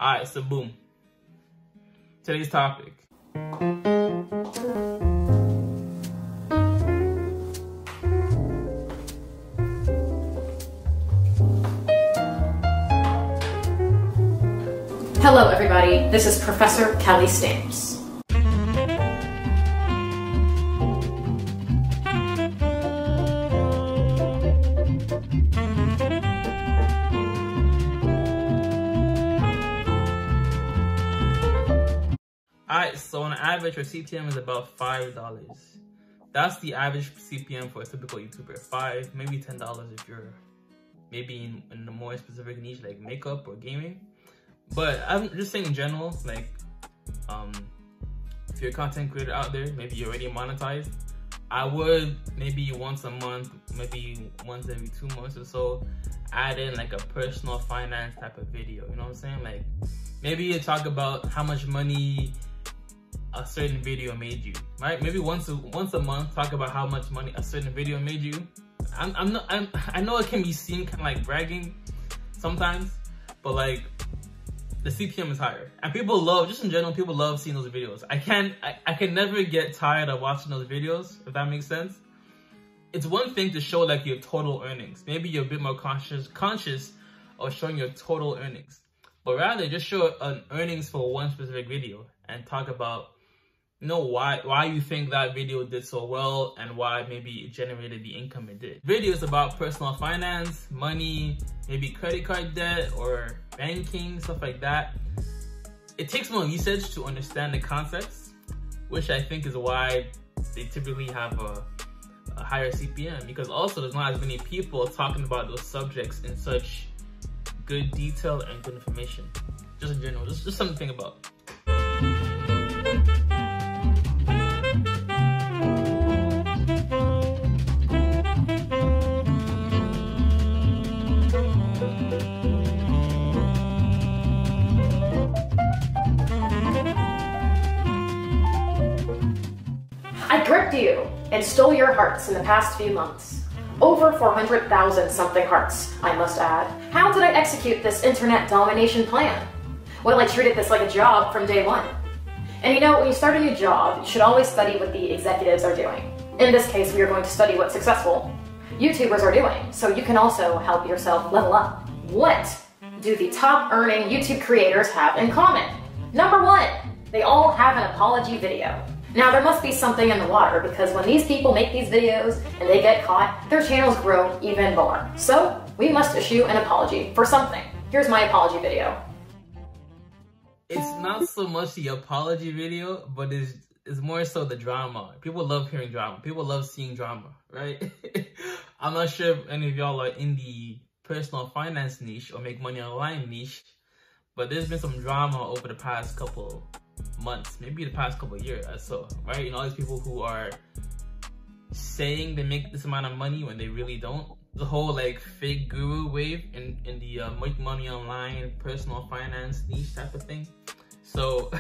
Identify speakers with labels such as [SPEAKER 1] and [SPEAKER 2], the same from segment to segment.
[SPEAKER 1] Alright, so boom. Today's topic.
[SPEAKER 2] Hello everybody, this is Professor Kelly Stamps.
[SPEAKER 1] Alright, so on average, your CPM is about $5. That's the average CPM for a typical YouTuber. $5, maybe $10 if you're maybe in a more specific niche like makeup or gaming. But I'm just saying in general, like, if you're a content creator out there, maybe you're already monetized, I would maybe once a month, maybe once every 2 months or so, add in like a personal finance type of video. You know what I'm saying? Like, maybe you talk about how much money a certain video made you, right? Maybe once a month, talk about how much money a certain video made you. I know it can be seen kind of like bragging sometimes, but like the CPM is higher, and people love, just in general, people love seeing those videos. I can never get tired of watching those videos, if that makes sense. It's one thing to show like your total earnings. Maybe you're a bit more conscious of showing your total earnings, but rather just show an earnings for one specific video and talk about, you know, why you think that video did so well and why maybe it generated the income it did. Videos about personal finance, money, maybe credit card debt or banking, stuff like that. It takes more research to understand the context, which I think is why they typically have a higher CPM, because also there's not as many people talking about those subjects in such good detail and good information. Just in general, just something to think about.
[SPEAKER 2] I gripped you and stole your hearts in the past few months. Over 400,000 something hearts, I must add. How did I execute this internet domination plan? Well, I treated this like a job from day one. And you know, when you start a new job, you should always study what the executives are doing. In this case, we are going to study what successful YouTubers are doing, so you can also help yourself level up. What do the top earning YouTube creators have in common? Number one, they all have an apology video. Now, there must be something in the water, because when these people make these videos and they get caught, their channels grow even more. So we must issue an apology for something. Here's my apology video.
[SPEAKER 1] It's not so much the apology video, but it's more so the drama. People love hearing drama. People love seeing drama, right? I'm not sure if any of y'all are in the personal finance niche or make money online niche, but there's been some drama over the past couple months, maybe the past couple years or so, right? You know, all these people who are saying they make this amount of money when they really don't. The whole like fake guru wave in the make money online personal finance niche type of thing. So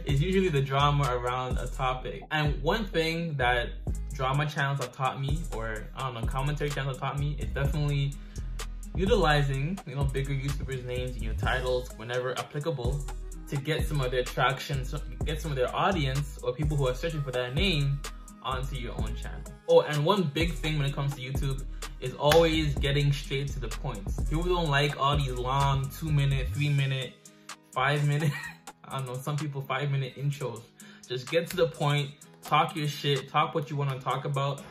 [SPEAKER 1] it's usually the drama around a topic. And one thing that drama channels have taught me, or I don't know, commentary channels have taught me, is definitely utilizing, you know, bigger YouTubers' names in your titles whenever applicable to get some of their traction, get some of their audience or people who are searching for that name onto your own channel. Oh, and one big thing when it comes to YouTube is always getting straight to the points. People don't like all these long 2-minute, 3-minute, 5-minute, I don't know, some people 5-minute intros. Just get to the point, talk your shit, talk what you want to talk about,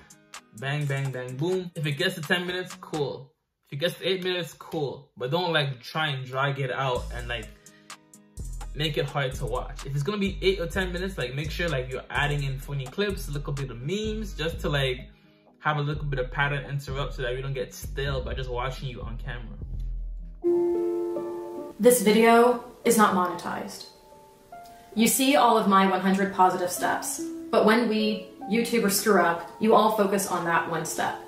[SPEAKER 1] bang, bang, bang, boom. If it gets to 10 minutes, cool. If it gets to 8 minutes, cool. But don't like try and drag it out and like make it hard to watch. If it's gonna be 8 or 10 minutes, like make sure like you're adding in funny clips, a little bit of memes, just to like have a little bit of pattern interrupt so that we don't get stale by just watching you on camera.
[SPEAKER 2] This video is not monetized. You see all of my 100 positive steps, but when we YouTubers screw up, you all focus on that one step.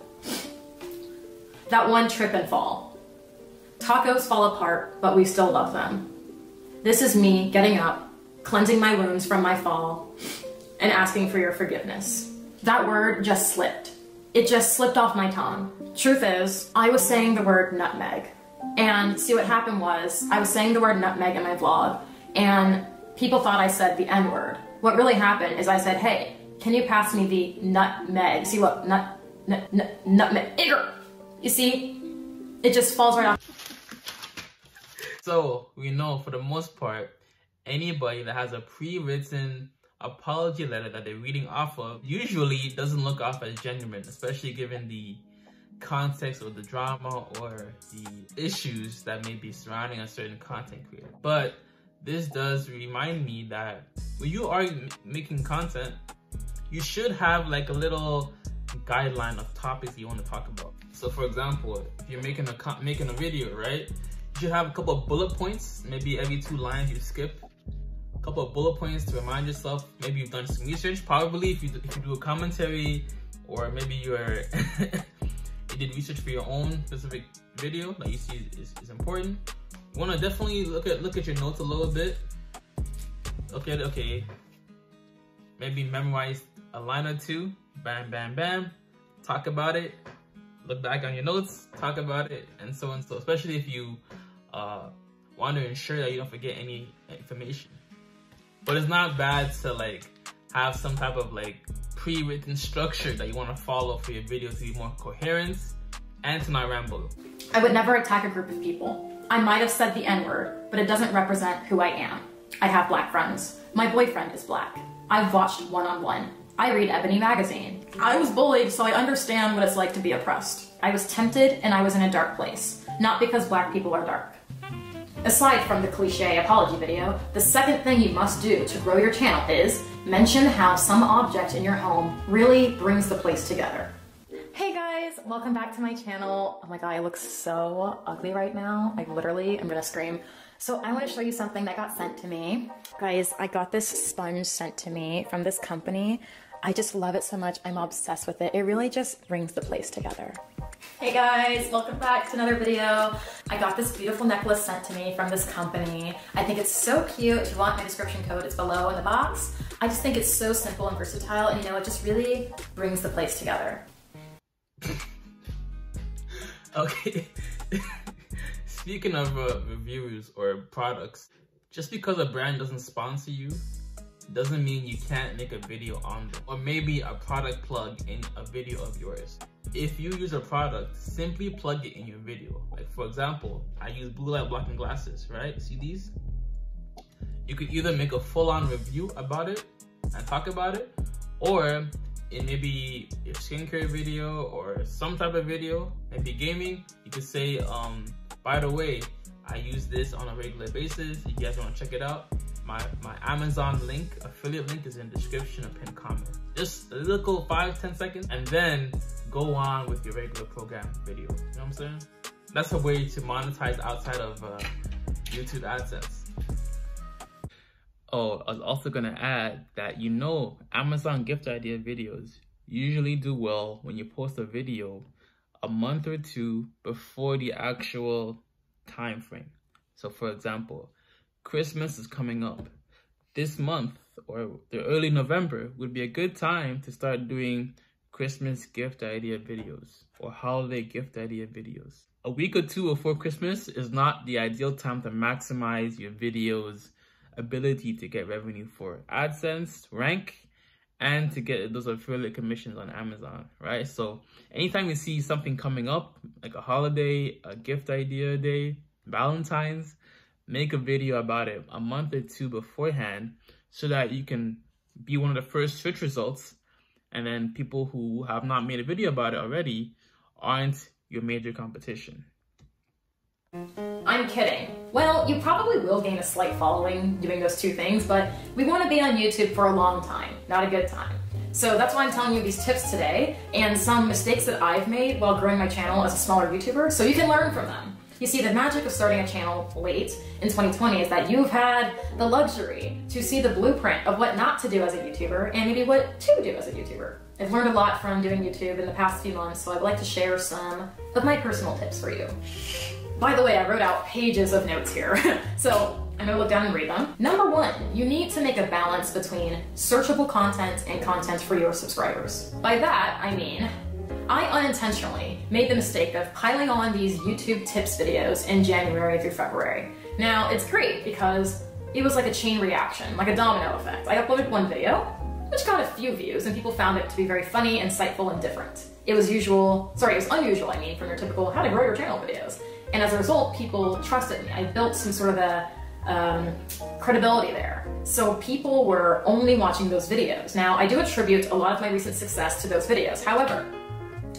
[SPEAKER 2] That one trip and fall. Tacos fall apart, but we still love them. This is me getting up, cleansing my wounds from my fall, and asking for your forgiveness. That word just slipped. It just slipped off my tongue. Truth is, I was saying the word nutmeg. And see, what happened was I was saying the word nutmeg in my vlog, and people thought I said the N-word. What really happened is I said, hey, can you pass me the nutmeg? See, look, nutmeg. You see, it just falls right off.
[SPEAKER 1] So we know for the most part, anybody that has a pre-written apology letter that they're reading off of usually doesn't look off as genuine, especially given the context or the drama or the issues that may be surrounding a certain content creator. But this does remind me that when you are making content, you should have like a little guideline of topics you want to talk about. So for example, if you're making a video, right, you should have a couple of bullet points. Maybe every 2 lines you skip a couple of bullet points to remind yourself. Maybe you've done some research. Probably if you do a commentary, or maybe you're you did research for your own specific video that you see is important. You want to definitely look at your notes a little bit. Okay, maybe memorize a line or 2. Bam, bam, bam. Talk about it. Look back on your notes. Talk about it, and so and so. Especially if you want to ensure that you don't forget any information. But it's not bad to like have some type of like pre-written structure that you want to follow for your video to be more coherent and to not ramble.
[SPEAKER 2] I would never attack a group of people. I might have said the N-word, but it doesn't represent who I am. I have black friends. My boyfriend is black. I've watched One-on-One. I read Ebony magazine. I was bullied, so I understand what it's like to be oppressed. I was tempted and I was in a dark place, not because black people are dark. Aside from the cliche apology video, the second thing you must do to grow your channel is mention how some object in your home really brings the place together. Hey guys, welcome back to my channel. Oh my god, I look so ugly right now. Like literally, I'm gonna scream. So I want to show you something that got sent to me. Guys, I got this sponge sent to me from this company. I just love it so much. I'm obsessed with it. It really just brings the place together. Hey guys, welcome back to another video. I got this beautiful necklace sent to me from this company. I think it's so cute. If you want my description code, it's below in the box. I just think it's so simple and versatile, and you know, it just really brings the place together.
[SPEAKER 1] Okay. Speaking of reviews or products, just because a brand doesn't sponsor you doesn't mean you can't make a video on them, or maybe a product plug in a video of yours. If you use a product, simply plug it in your video. Like for example, I use blue light blocking glasses, right? See these? You could either make a full-on review about it and talk about it, or in maybe your skincare video or some type of video, maybe gaming, you could say, by the way, I use this on a regular basis. If you guys want to check it out, my Amazon link, affiliate link, is in the description or pinned comment. Just a little 5-10 seconds, and then go on with your regular program video. You know what I'm saying? That's a way to monetize outside of YouTube AdSense. Oh, I was also gonna add that, you know, Amazon gift idea videos usually do well when you post a video a month or 2 before the actual time frame. So for example, Christmas is coming up. This month or the early November would be a good time to start doing Christmas gift idea videos or holiday gift idea videos. A week or 2 before Christmas is not the ideal time to maximize your videos' ability to get revenue for AdSense, rank, and to get those affiliate commissions on Amazon, right? So anytime you see something coming up, like a holiday, a gift idea day, Valentine's, make a video about it a month or 2 beforehand so that you can be one of the first search results, and then people who have not made a video about it already aren't your major competition.
[SPEAKER 2] I'm kidding. Well, you probably will gain a slight following doing those 2 things, but we want to be on YouTube for a long time, not a good time. So that's why I'm telling you these tips today and some mistakes that I've made while growing my channel as a smaller YouTuber, so you can learn from them. You see, the magic of starting a channel late in 2020 is that you've had the luxury to see the blueprint of what not to do as a YouTuber and maybe what to do as a YouTuber. I've learned a lot from doing YouTube in the past few months, so I'd like to share some of my personal tips for you. By the way, I wrote out pages of notes here, so I'm gonna look down and read them. Number 1, you need to make a balance between searchable content and content for your subscribers. By that, I mean, I unintentionally made the mistake of piling on these YouTube tips videos in January through February. Now, it's great because it was like a chain reaction, like a domino effect. I uploaded one video, which got a few views, and people found it to be very funny, insightful, and different. It was unusual, from your typical how to grow your channel videos. And as a result, people trusted me. I built some sort of a credibility there. So people were only watching those videos. Now, I do attribute a lot of my recent success to those videos. However,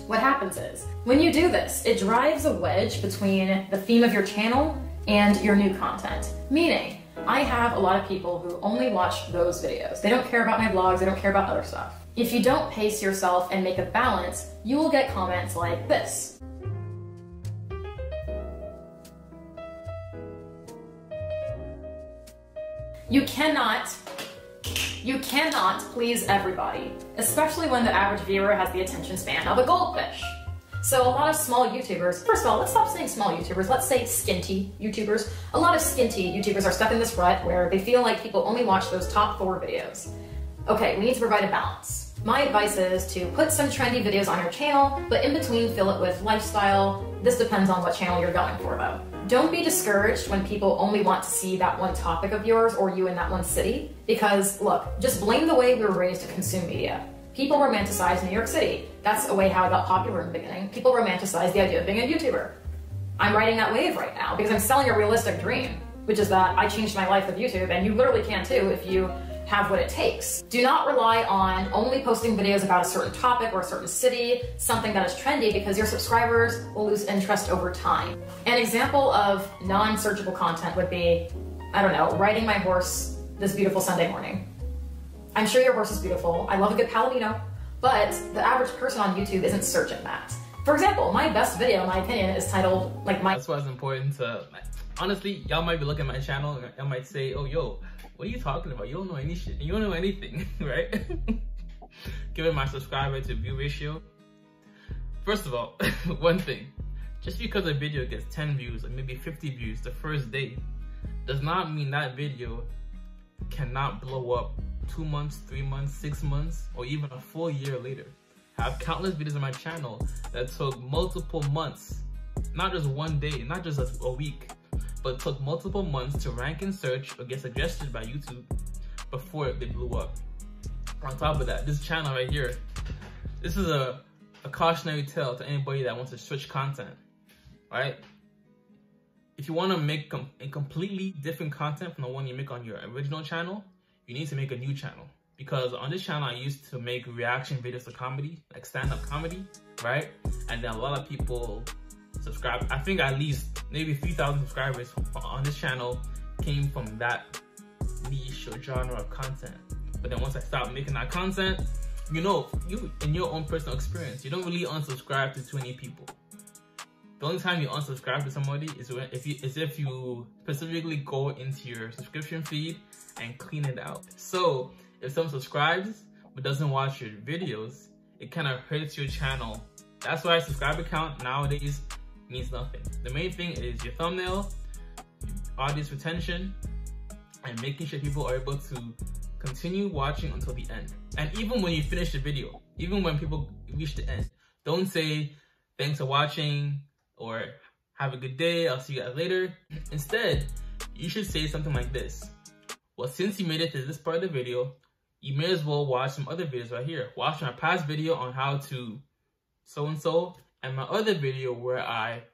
[SPEAKER 2] what happens is, when you do this, it drives a wedge between the theme of your channel and your new content. Meaning, I have a lot of people who only watch those videos. They don't care about my vlogs, they don't care about other stuff. If you don't pace yourself and make a balance, you will get comments like this. You cannot please everybody, especially when the average viewer has the attention span of a goldfish. So a lot of small YouTubers, first of all, let's stop saying small YouTubers, let's say skinty YouTubers. A lot of skinty YouTubers are stuck in this rut where they feel like people only watch those top 4 videos. Okay, we need to provide a balance. My advice is to put some trendy videos on your channel, but in between fill it with lifestyle. This depends on what channel you're going for though. Don't be discouraged when people only want to see that one topic of yours or you in that one city, because look, just blame the way we were raised to consume media. People romanticize New York City. That's a way how I got popular in the beginning. People romanticize the idea of being a YouTuber. I'm riding that wave right now because I'm selling a realistic dream, which is that I changed my life with YouTube, and you literally can too if you have what it takes. Do not rely on only posting videos about a certain topic or a certain city, something that is trendy, because your subscribers will lose interest over time. An example of non-searchable content would be, I don't know, riding my horse this beautiful Sunday morning. I'm sure your horse is beautiful. I love a good palomino, but the average person on YouTube isn't searching that. For example, my best video, in my opinion, is titled, That's
[SPEAKER 1] why it's important to, honestly, y'all might be looking at my channel and y'all might say, oh, yo, what are you talking about? You don't know any shit. You don't know anything, right? Given my subscriber to view ratio. First of all, one thing, just because a video gets 10 views or maybe 50 views the first day, does not mean that video cannot blow up 2 months, 3 months, 6 months, or even a full year later. I have countless videos on my channel that took multiple months, not just one day, not just a week, but took multiple months to rank in search or get suggested by YouTube before they blew up. On top of that, this channel right here, this is a cautionary tale to anybody that wants to switch content, right? If you want to make a completely different content from the one you make on your original channel, you need to make a new channel. Because on this channel, I used to make reaction videos to comedy, like stand-up comedy, right? And then a lot of people subscribe. I think at least maybe 3,000 subscribers on this channel came from that niche or genre of content. But then once I stopped making that content, you know, you in your own personal experience, you don't really unsubscribe to too many people. The only time you unsubscribe to somebody is if you specifically go into your subscription feed and clean it out. So if someone subscribes but doesn't watch your videos, it kind of hurts your channel. That's why a subscriber count nowadays means nothing. The main thing is your thumbnail, audience retention, and making sure people are able to continue watching until the end. And even when you finish the video, even when people reach the end, don't say thanks for watching or have a good day, I'll see you guys later. Instead, you should say something like this: well, since you made it to this part of the video, you may as well watch some other videos right here. Watch my past video on how to so-and-so, and my other video where I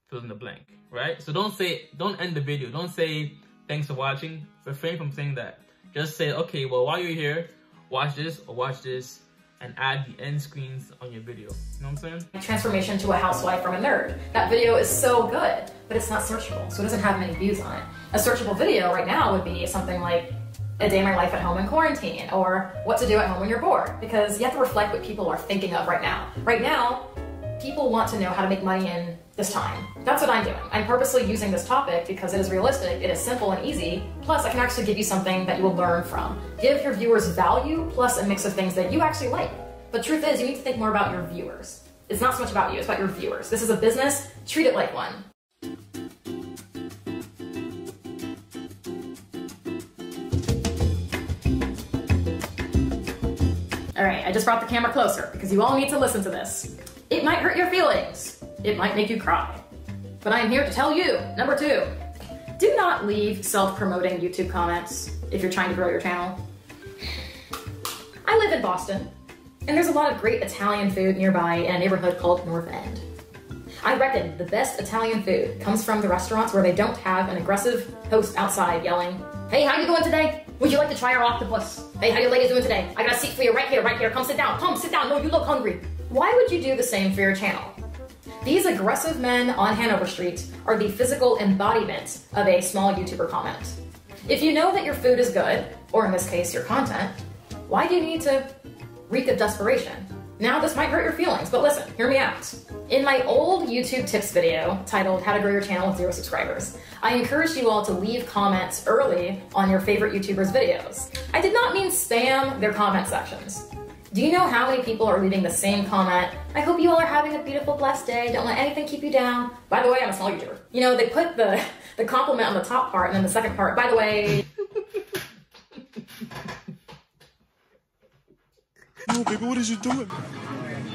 [SPEAKER 1] fill in the blank, right? So don't end the video. Don't say thanks for watching. Refrain from saying that. Just say, okay, well, while you're here, watch this or watch this, and add the end screens on your video. You know what I'm saying? Transformation to a housewife from a nerd. That video is so good, but it's not searchable, so it doesn't have many views on it. A searchable video right now would be something like a day in my life at home in quarantine, or what to do at home when you're bored, because you have to reflect what people are thinking of right now. Right now, people want to know how to make money in this time. That's what I'm doing. I'm purposely using this topic because it is realistic, it is simple and easy, plus I can actually give you something that you will learn from. Give your viewers value, plus a mix of things that you actually like. But truth is, you need to think more about your viewers. It's not so much about you, it's about your viewers. This is a business, treat it like one. All right, I just brought the camera closer because you all need to listen to this.
[SPEAKER 2] It might hurt your feelings. It might make you cry. But I am here to tell you, number 2, do not leave self-promoting YouTube comments if you're trying to grow your channel. I live in Boston, and there's a lot of great Italian food nearby in a neighborhood called North End. I reckon the best Italian food comes from the restaurants where they don't have an aggressive host outside yelling, "Hey, how you doing today? Would you like to try our octopus? Hey, how you ladies doing today? I got a seat for you right here, right here. Come sit down. Come sit down. No, you look hungry." Why would you do the same for your channel? These aggressive men on Hanover Street are the physical embodiment of a small YouTuber comment. If you know that your food is good, or in this case, your content, why do you need to reek of desperation? Now, this might hurt your feelings, but listen, hear me out. In my old YouTube tips video titled How to Grow Your Channel with 0 Subscribers, I encouraged you all to leave comments early on your favorite YouTubers' videos. I did not mean spam their comment sections. Do you know how many people are leaving the same comment? "I hope you all are having a beautiful, blessed day. Don't let anything keep you down. By the way, I'm a small YouTuber." You know, they put the compliment on the top part and then the second part, "By the way..."
[SPEAKER 3] No, baby, what is you doing?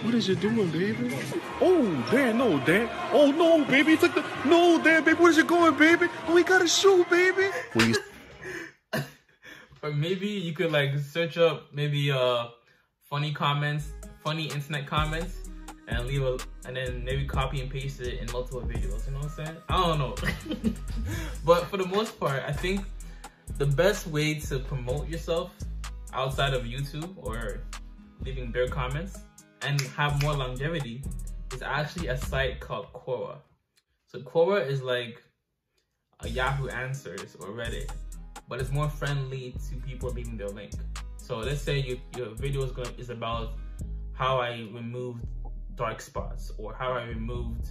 [SPEAKER 3] What is you doing, baby? Oh, Dan, no, Dan. Oh, no, baby, it's like the... No, Dan, baby, where's you going, baby? Oh, we got a shoe, baby.
[SPEAKER 1] Or maybe you could like search up maybe funny comments, funny internet comments, and and then maybe copy and paste it in multiple videos. You know what I'm saying? I don't know. But for the most part, I think the best way to promote yourself outside of YouTube or leaving bare comments and have more longevity is actually a site called Quora. So Quora is like a Yahoo Answers or Reddit, but it's more friendly to people leaving their link. So let's say your video is about how I removed dark spots, or how I removed,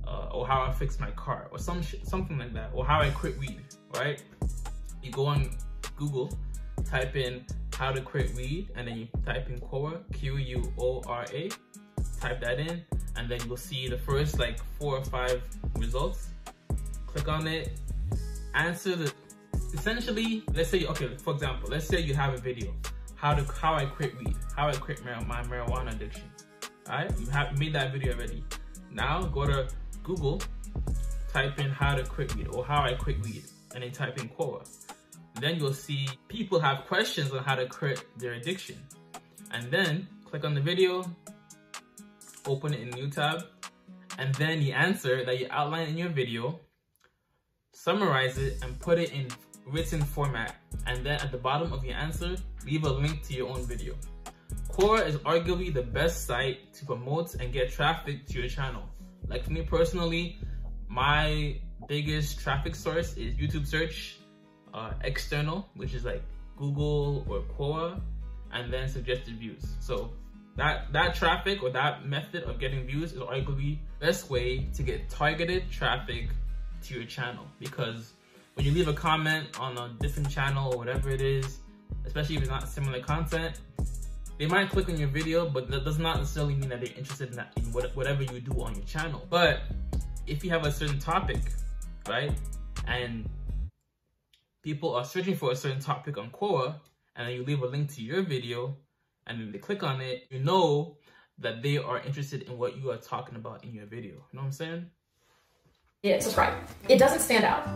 [SPEAKER 1] or how I fixed my car, or something like that, or how I quit weed, right? You go on Google, type in how to quit weed, and then you type in Quora, Q-U-O-R-A, type that in, and then you'll see the first like 4 or 5 results. Click on it, answer the, essentially, let's say, okay, for example, let's say you have a video, how I quit weed, how I quit my marijuana addiction. All right, you have made that video already. Now go to Google, type in how to quit weed or how I quit weed, and then type in Quora. Then you'll see people have questions on how to quit their addiction. And then click on the video, open it in a new tab, and then the answer that you outline in your video, summarize it and put it in written format. And then at the bottom of your answer, leave a link to your own video. Quora is arguably the best site to promote and get traffic to your channel. Like for me personally, my biggest traffic source is YouTube search, external, which is like Google or Quora, and then suggested views. So that traffic or that method of getting views is arguably the best way to get targeted traffic to your channel, because when you leave a comment on a different channel or whatever it is, especially if it's not similar content, they might click on your video, but that does not necessarily mean that they're interested in whatever you do on your channel. But if you have a certain topic, right, and people are searching for a certain topic on Quora, and then you leave a link to your video, and then they click on it, you know that they are interested in what you are talking about in your video. You know what I'm saying?
[SPEAKER 2] Yeah, subscribe. It doesn't stand out.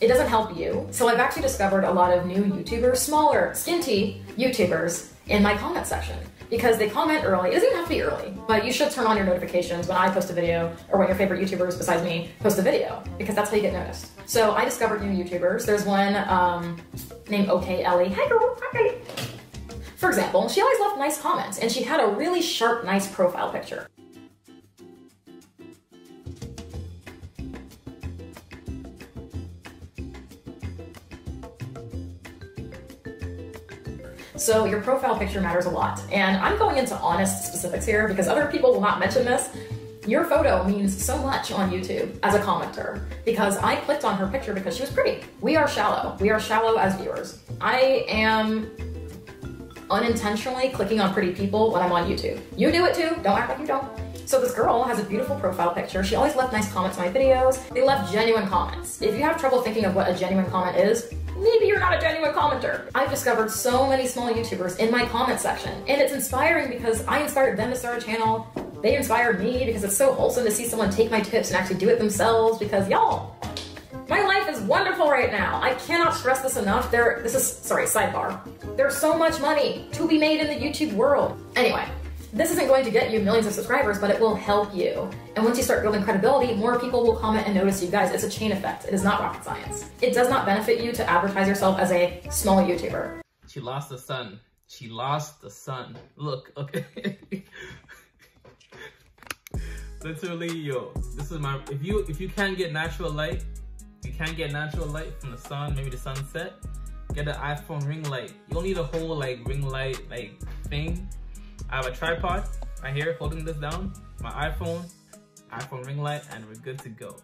[SPEAKER 2] It doesn't help you. So I've actually discovered a lot of new YouTubers, smaller, skinty YouTubers in my comment section, because they comment early. It doesn't even have to be early, but you should turn on your notifications when I post a video, or when your favorite YouTubers besides me post a video, because that's how you get noticed. So I discovered new YouTubers. There's one named OK Ellie. Hey girl, hi. For example, she always left nice comments, and she had a really sharp, nice profile picture. So your profile picture matters a lot. And I'm going into honest specifics here because other people will not mention this. Your photo means so much on YouTube as a commenter, because I clicked on her picture because she was pretty. We are shallow. We are shallow as viewers. I am unintentionally clicking on pretty people when I'm on YouTube. You do it too. Don't act like you don't. So this girl has a beautiful profile picture. She always left nice comments on my videos. They left genuine comments. If you have trouble thinking of what a genuine comment is, maybe you're not a genuine commenter. I've discovered so many small YouTubers in my comment section, and it's inspiring because I inspired them to start a channel. They inspire me because it's so wholesome to see someone take my tips and actually do it themselves, because y'all, my life is wonderful right now. I cannot stress this enough. Sidebar. There's so much money to be made in the YouTube world. Anyway, this isn't going to get you millions of subscribers, but it will help you. And once you start building credibility, more people will comment and notice you guys. It's a chain effect. It is not rocket science. It does not benefit you to advertise yourself as a small YouTuber.
[SPEAKER 1] She lost the sun. She lost the sun. Look, okay. Literally, yo, this is my, if you can't get natural light, from the sun, maybe the sunset, get an iPhone ring light. You don't need a whole like ring light like thing. I have a tripod right here holding this down, my iPhone ring light, and we're good to go.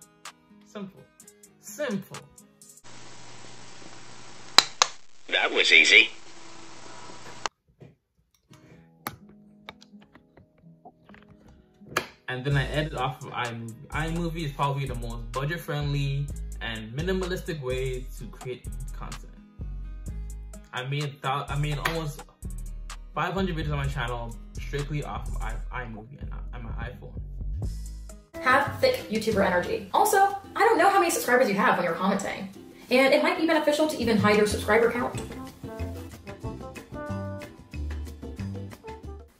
[SPEAKER 1] Simple. Simple.
[SPEAKER 4] That was easy.
[SPEAKER 1] And then I edit off of iMovie. iMovie is probably the most budget-friendly and minimalistic way to create content. I made almost 500 videos on my channel strictly off of iMovie and my iPhone.
[SPEAKER 2] Have thick YouTuber energy. Also, I don't know how many subscribers you have when you're commenting, and it might be beneficial to even hide your subscriber count.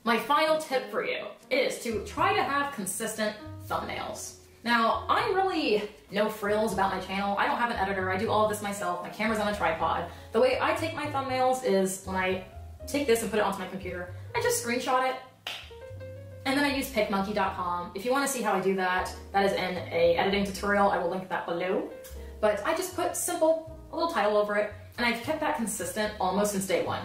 [SPEAKER 2] My final tip for you is to try to have consistent thumbnails. Now, I'm really no frills about my channel. I don't have an editor. I do all of this myself. My camera's on a tripod. The way I take my thumbnails is when I take this and put it onto my computer, I just screenshot it, and then I use PicMonkey.com. If you want to see how I do that, that is in a editing tutorial. I will link that below. But I just put simple, a little title over it, and I've kept that consistent almost since day one.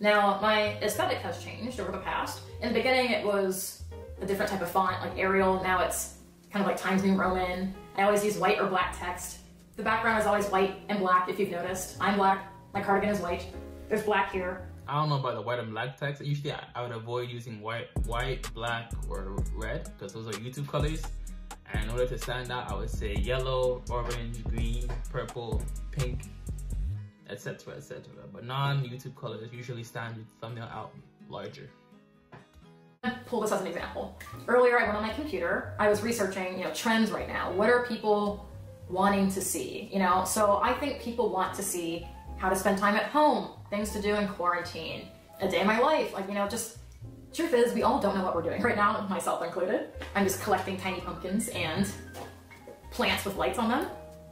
[SPEAKER 2] Now, my aesthetic has changed over the past. In the beginning, it was a different type of font, like Arial. Now it's kind of like Times New Roman. I always use white or black text. The background is always white and black, if you've noticed. I'm black, my cardigan is white. There's black here.
[SPEAKER 1] I don't know about the white and black text. Usually I would avoid using white, black, or red, because those are YouTube colors. And in order to stand out, I would say yellow, orange, green, purple, pink, etc., etc. But non-YouTube colors usually stand your thumbnail out larger.
[SPEAKER 2] Pull this as an example. Earlier, I went on my computer. I was researching, trends right now. What are people wanting to see? So I think people want to see how to spend time at home, things to do in quarantine, a day in my life. Just truth is, we all don't know what we're doing right now, myself included. I'm just collecting tiny pumpkins and plants with lights on them.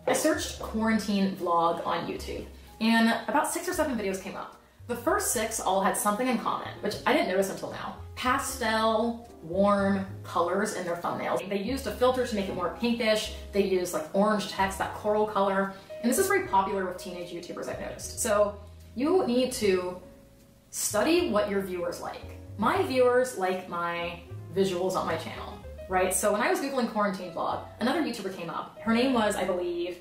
[SPEAKER 2] I searched quarantine vlog on YouTube, and about 6 or 7 videos came up. The first 6 all had something in common, which I didn't notice until now. Pastel, warm colors in their thumbnails. They used a filter to make it more pinkish. They used like orange text, that coral color. And this is very popular with teenage YouTubers, I've noticed. So you need to study what your viewers like. My viewers like my visuals on my channel, right? So when I was Googling quarantine vlog, another YouTuber came up. Her name was, I believe,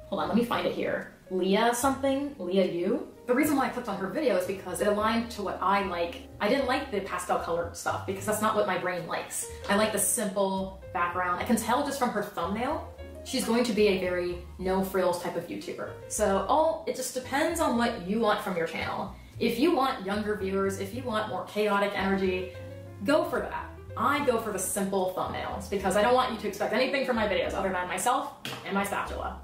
[SPEAKER 2] hold on, let me find it here. Leah something, Leah Yu. The reason why I clicked on her video is because it aligned to what I like. I didn't like the pastel colored stuff because that's not what my brain likes. I like the simple background. I can tell just from her thumbnail, she's going to be a very no frills type of YouTuber. So it just depends on what you want from your channel. If you want younger viewers, if you want more chaotic energy, go for that. I go for the simple thumbnails because I don't want you to expect anything from my videos other than myself and my spatula.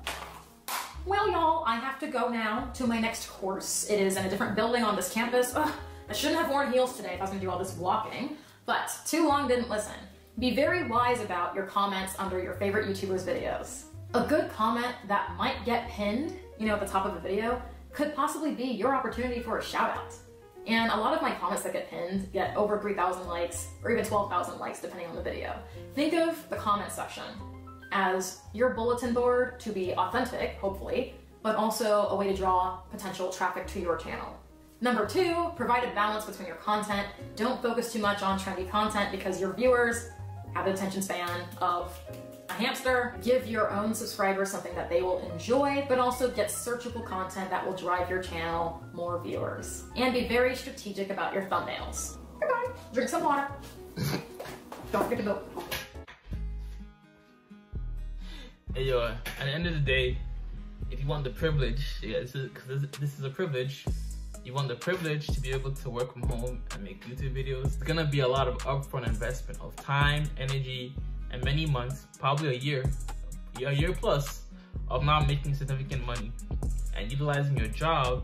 [SPEAKER 2] Well, y'all, I have to go now to my next course. It is in a different building on this campus. Ugh, I shouldn't have worn heels today if I was gonna do all this walking, but too long didn't listen. Be very wise about your comments under your favorite YouTubers' videos. A good comment that might get pinned, at the top of a video, could possibly be your opportunity for a shout out. And a lot of my comments that get pinned get over 3,000 likes or even 12,000 likes depending on the video. Think of the comment section as your bulletin board to be authentic, hopefully, but also a way to draw potential traffic to your channel. Number 2, provide a balance between your content. Don't focus too much on trendy content because your viewers have an attention span of a hamster. Give your own subscribers something that they will enjoy, but also get searchable content that will drive your channel more viewers. And be very strategic about your thumbnails. Goodbye. Drink some water. Don't forget to vote.
[SPEAKER 1] Hey yo, at the end of the day, if you want the privilege, this is a privilege, you want the privilege to be able to work from home and make YouTube videos, it's gonna be a lot of upfront investment of time, energy, and many months, probably a year plus of not making significant money and utilizing your job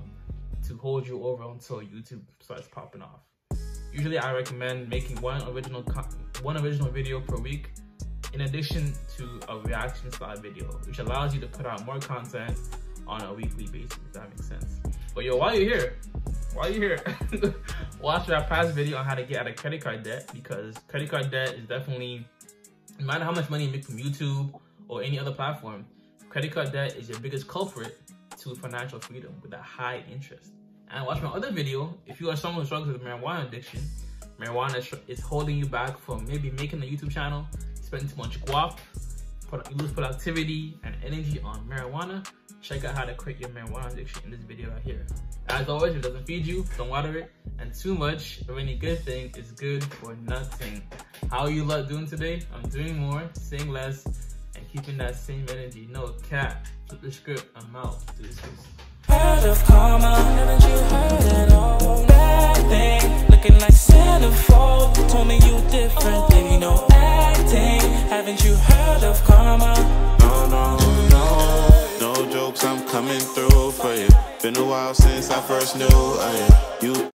[SPEAKER 1] to hold you over until YouTube starts popping off. Usually I recommend making one original video per week in addition to a reaction style video, which allows you to put out more content on a weekly basis, if that makes sense. But yo, while you're here, watch that past video on how to get out of credit card debt, because credit card debt is definitely, no matter how much money you make from YouTube or any other platform, credit card debt is your biggest culprit to financial freedom with a high interest. And watch my other video if you are someone who struggles with marijuana addiction. Marijuana is holding you back from maybe making a YouTube channel, spending too much guap, you lose productivity and energy on marijuana. Check out how to quit your marijuana addiction in this video right here. As always, if it doesn't feed you, don't water it. And too much of any good thing is good for nothing. How are you lot doing today? I'm doing more, saying less, and keeping that same energy. No cap. Flip the script. I'm out. Deuces.
[SPEAKER 5] Heard of karma, haven't you heard it all? Bad thing, looking like centerfold. Told me you different, baby, no acting. Haven't you heard of karma?
[SPEAKER 3] No jokes, I'm coming through for you. Been a while since I first knew you.